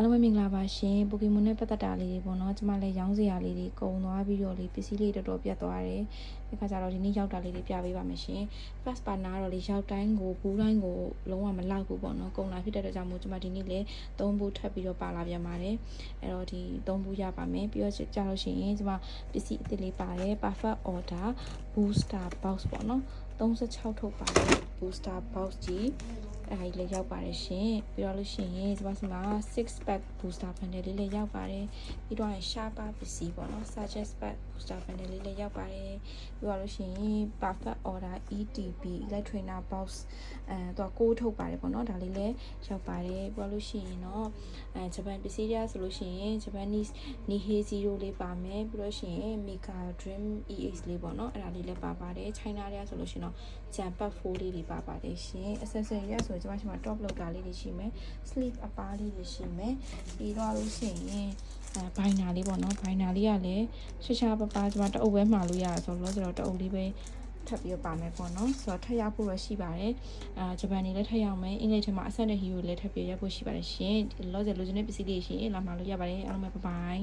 အားလုံးပဲမင်္ဂလာပါရှင်ပိုကီမွန်နဲ့ပတ်သက်တာလေးတွေပေါ့နော်ကျမလည်းရောင်းစရာလေးတွေကုန်သွားပြီးတော့လေပစ္စည်းလေးတော်တော်ပြတ်သွားတယ်ဒီခါကျတော့ဒီနေ့ရောက်တာလေးတွေပြပေးပါမယ်ရှင် first partner တော့လေရောက်တိုင်းကိုဘူးတိုင်းကိုလုံးဝမလောက်ဘူးပေါ့နော်ကုန်လာဖြစ်တဲ့အတွက်ကြောင့်မို့ကျမဒီနေ့လည်း3ဘူးထပ်ပြီးတော့ပါလာပြန်ပါတယ်အဲ့တော့ဒီ3ဘူးရပါမယ်ပြီးတော့ကြာလို့ရှိရင်ကျမပစ္စည်းအစ်စ်လေးပါတယ် perfect order booster box ပေါ့နော်36ထုတ်ပါတယ် booster box ကြီးအဲ့ဒီလေးရောက်ပါတယ်ရှင်ပြီးတော့လို့ရှိရင်ဒီမှာ6 pack booster bundle လေးလည်းရောက်ပါတယ်ပြီးတော့ sharper ပစ္စည်းပေါ့နော် suggest pack booster bundle လေးလည်းရောက်ပါတယ်ပြီးတော့လို့ရှိရင် perfect order ETB electronic box သူက6ထုတ်ပါတယ်ပေါ့နော်ဒါလေးလည်းရောက်ပါတယ်ပြီးတော့လို့ရှိရင်တော့ဂျပန်ပစ္စည်းရဆိုလို့ရှိရင် Japanese Nihei Zero လေးပါမယ်ပြီးတော့ရှိရင် Mega Dream EX လေးပေါ့နော်အဲ့ဒါလေးလည်းပါပါတယ် China ရဆိုလို့ရှိရင်တော့ Jampat 4လေးတွေပါပါတယ်ရှင် accessory ရဆိုကျွန်မ top loader လေးတွေရှိမယ် sleeve အပါလေးတွေရှိမယ်ပြီးတော့လို့ရှိရင်ဘိုင်နာလေးပေါ့နော်ဘိုင်နာလေးကလည်းရှာပပကျွန်မတအုပ်ပဲမှာလို့ရတာဆိုတော့တအုပ်လေးပဲထပ်ပြီးပါမယ်ပေါ့နော်ဆိုတော့ထပ်ရောက်ဖို့ရရှိပါတယ်ဂျပန်နေလည်းထပ်ရောက်မယ်အင်္ဂလိပ်ထဲမှာအဆက်နဲ့ဟီရိုလည်းထပ်ပြီးရဖို့ရှိပါတယ်ရှင်ဒီလောဆယ်လိုချင်တဲ့ပစ္စည်းလေးရှင်လာမှာလို့ရပါတယ်အားလုံးပဲဘိုင်